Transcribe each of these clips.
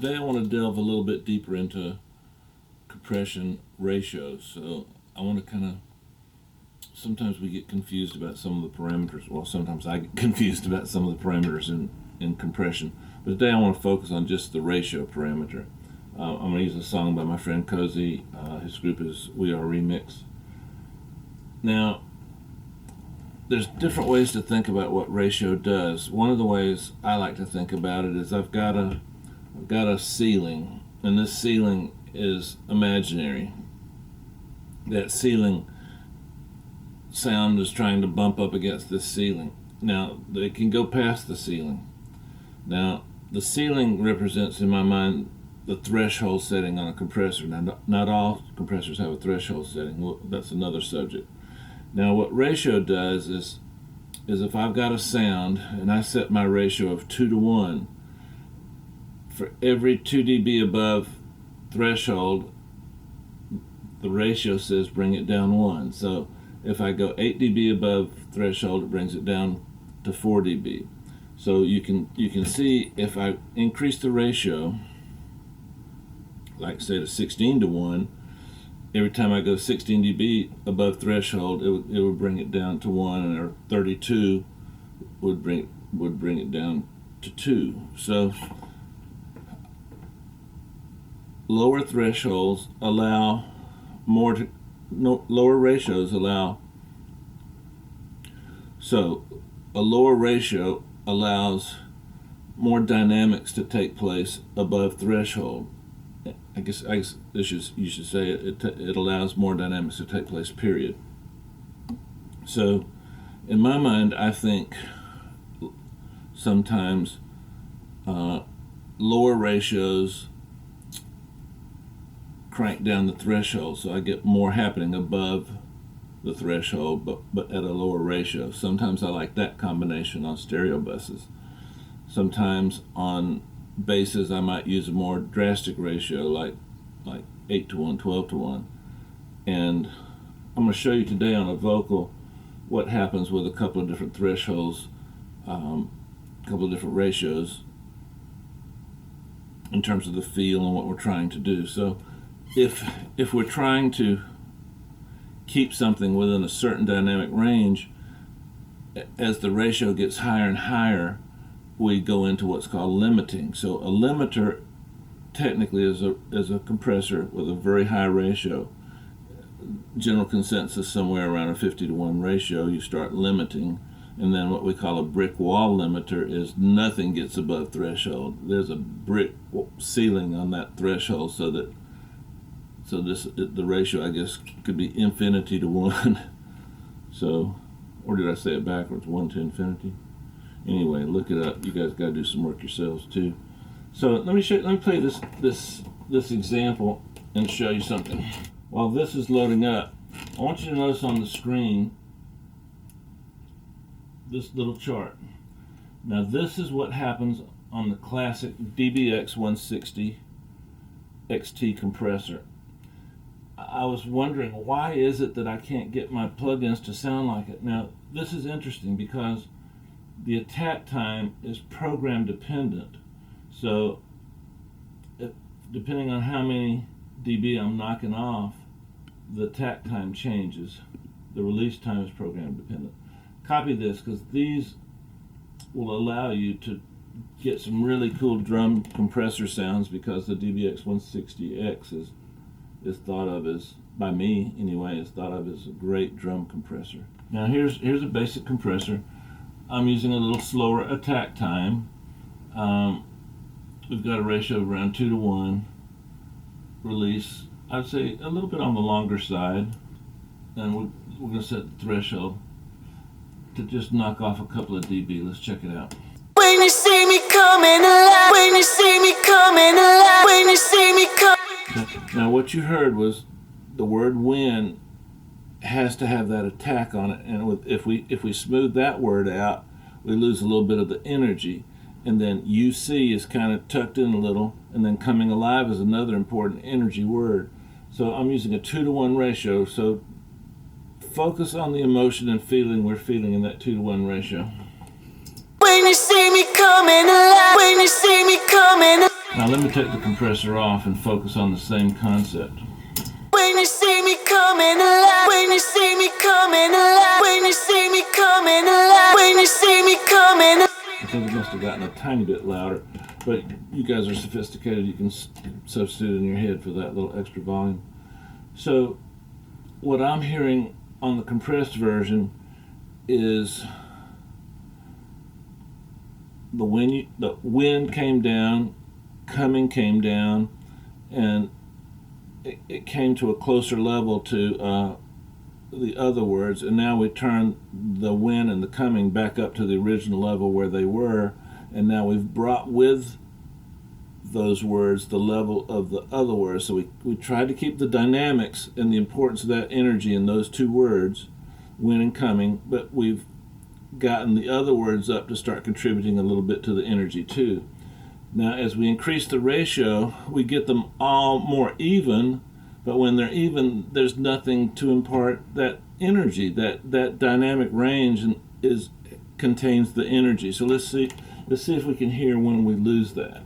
Today I want to delve a little bit deeper into compression ratios. So I want to kind of, sometimes we get confused about some of the parameters. Well, sometimes I get confused about some of the parameters in compression. But today I want to focus on just the ratio parameter. I'm going to use a song by my friend Cozy. His group is We Are Remix. Now, there's different ways to think about what ratio does. One of the ways I like to think about it is I've got a ceiling, and this ceiling is imaginary. That ceiling sound is trying to bump up against this ceiling. Now, they can go past the ceiling. Now, the ceiling represents, in my mind, the threshold setting on a compressor. Now, not all compressors have a threshold setting. Well, that's another subject. Now, what ratio does is if I've got a sound and I set my ratio of 2 to 1, for every 2 dB above threshold, the ratio says bring it down 1. So if I go 8 dB above threshold, it brings it down to 4 dB. So you can see if I increase the ratio, like say to 16 to 1, every time I go 16 dB above threshold, it would bring it down to 1, or 32 would bring it down to 2. So lower thresholds allow lower ratios allow. So a lower ratio allows more dynamics to take place above threshold. I guess you should say it allows more dynamics to take place, period. So in my mind, I think sometimes lower ratios crank down the threshold, so I get more happening above the threshold, but at a lower ratio. Sometimes I like that combination on stereo buses. Sometimes on basses I might use a more drastic ratio, like 8 to 1, 12 to 1. And I'm going to show you today on a vocal what happens with a couple of different thresholds, a couple of different ratios in terms of the feel and what we're trying to do. So if we're trying to keep something within a certain dynamic range, as the ratio gets higher and higher, we go into what's called limiting. So a limiter technically is a compressor with a very high ratio. General consensus somewhere around a 50 to 1 ratio, you start limiting. And then what we call a brick wall limiter is nothing gets above threshold. There's a brick ceiling on that threshold, so the ratio, I guess, could be infinity to 1. So, or did I say it backwards? 1 to infinity? Anyway, look it up. You guys got to do some work yourselves too. So let me play this example and show you something. While this is loading up, I want you to notice on the screen this little chart. Now this is what happens on the classic DBX 160 XT compressor. I was wondering, why is it that I can't get my plugins to sound like it? Now this is interesting because the attack time is program dependent. So depending on how many dB I'm knocking off, the attack time changes. The release time is program dependent. Copy this, because these will allow you to get some really cool drum compressor sounds, because the DBX 160X is thought of as, by me anyway, is thought of as a great drum compressor. Now here's a basic compressor. I'm using a little slower attack time. We've got a ratio of around 2 to 1. Release, I'd say a little bit on the longer side. And we're going to set the threshold to just knock off a couple of dB. Let's check it out. When you see me coming alive, when you see me coming alive, when you see me come. Now what you heard was the word when has to have that attack on it, and if we smooth that word out, we lose a little bit of the energy. And then UC is kind of tucked in a little, and then coming alive is another important energy word. So I'm using a 2 to 1 ratio, so focus on the emotion and feeling we're feeling in that 2 to 1 ratio. When you see me coming alive, when you see me coming alive. Now let me take the compressor off and focus on the same concept. When you see me coming alive, when you see me coming alive, when you see me coming alive, when you see me coming alive. I think it must have gotten a tiny bit louder, but you guys are sophisticated. You can substitute in your head for that little extra volume. So what I'm hearing on the compressed version is the wind came down, coming came down, and it came to a closer level to the other words, and now we turn the wind and the coming back up to the original level where they were, and now we've brought with those words the level of the other words. So we tried to keep the dynamics and the importance of that energy in those two words, wind and coming, but we've gotten the other words up to start contributing a little bit to the energy too. Now as we increase the ratio, we get them all more even, but when they're even, there's nothing to impart that energy. That dynamic range contains the energy. So let's see if we can hear when we lose that.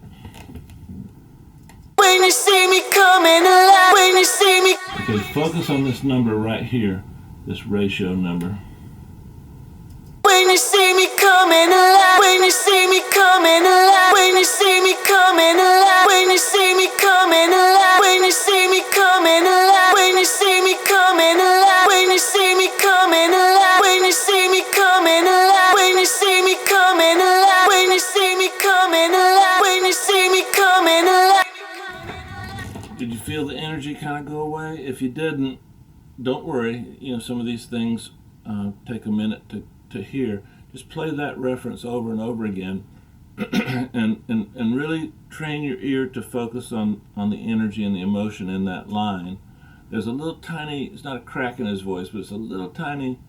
When you see me coming alive, when you see me. Okay, focus on this number right here, this ratio number. When you see me coming alive, when you see me coming alive, when you see me coming alive, when you see me coming alive, when you see me coming alive, when you see me coming alive, when you see me coming alive, when you see me coming alive, when you see me coming alive, when you see me coming alive, when you see me coming alive. Did you feel the energy kind of go away? If you didn't, don't worry. Some of these things take a minute to hear. Just play that reference over and over again and really train your ear to focus on the energy and the emotion in that line. There's a little tiny, it's not a crack in his voice, but it's a little tiny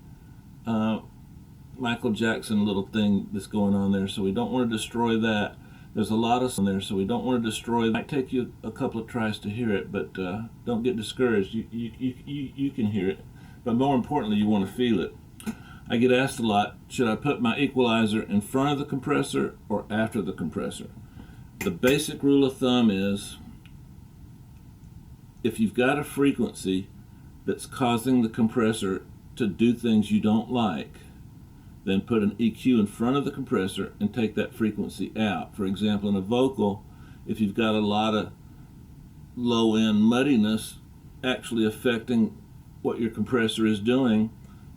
Michael Jackson little thing that's going on there, so we don't want to destroy that. There's a lot of there, so we don't want to destroy that. It might take you a couple of tries to hear it, but don't get discouraged. You can hear it, but more importantly, you want to feel it. I get asked a lot, should I put my equalizer in front of the compressor or after the compressor? The basic rule of thumb is, if you've got a frequency that's causing the compressor to do things you don't like, then put an EQ in front of the compressor and take that frequency out. For example, in a vocal, if you've got a lot of low-end muddiness actually affecting what your compressor is doing,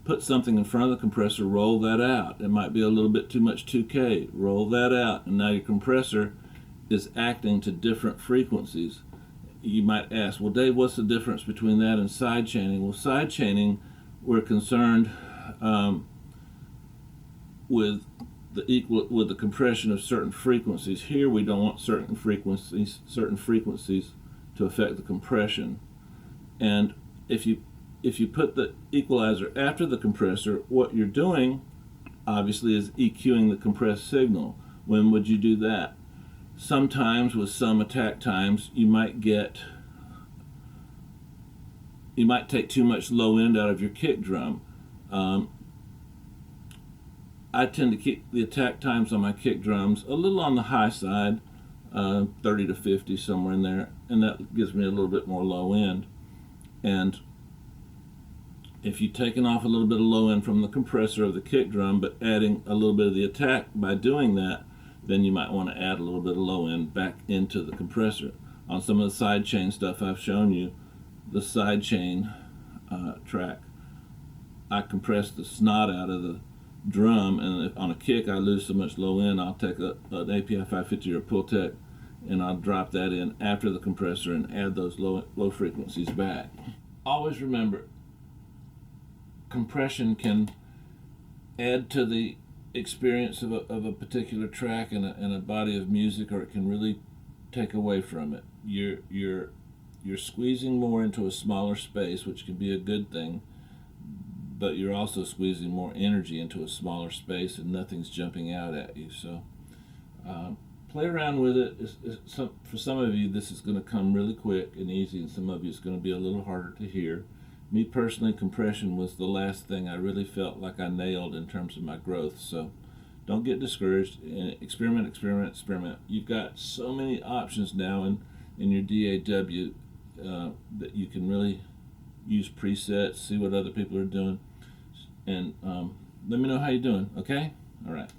put something in front of the compressor, roll that out. It might be a little bit too much 2K, roll that out, and now your compressor is acting to different frequencies. You might ask, well, Dave, what's the difference between that and side chaining? Well, side chaining, we're concerned with the compression of certain frequencies. Here we don't want certain frequencies to affect the compression. And if you put the equalizer after the compressor, what you're doing obviously is EQing the compressed signal. When would you do that? Sometimes with some attack times you might take too much low end out of your kick drum. I tend to keep the attack times on my kick drums a little on the high side, 30 to 50, somewhere in there, and that gives me a little bit more low end. And if you've taken off a little bit of low end from the compressor of the kick drum, but adding a little bit of the attack by doing that, then you might want to add a little bit of low end back into the compressor. On some of the side chain stuff I've shown you, the side chain track, I compress the snot out of the drum, and if on a kick I lose so much low end, I'll take an API 550 or a Pultec and I'll drop that in after the compressor and add those low frequencies back. Always remember, compression can add to the experience of a particular track and a body of music, or it can really take away from it. You're squeezing more into a smaller space, which can be a good thing, but you're also squeezing more energy into a smaller space and nothing's jumping out at you. So play around with it. For some of you, this is going to come really quick and easy, and some of you it's going to be a little harder to hear. Me personally, compression was the last thing I really felt like I nailed in terms of my growth. So don't get discouraged. Experiment, experiment, experiment. You've got so many options now in your DAW that you can really use presets, see what other people are doing, and let me know how you're doing. Okay? All right.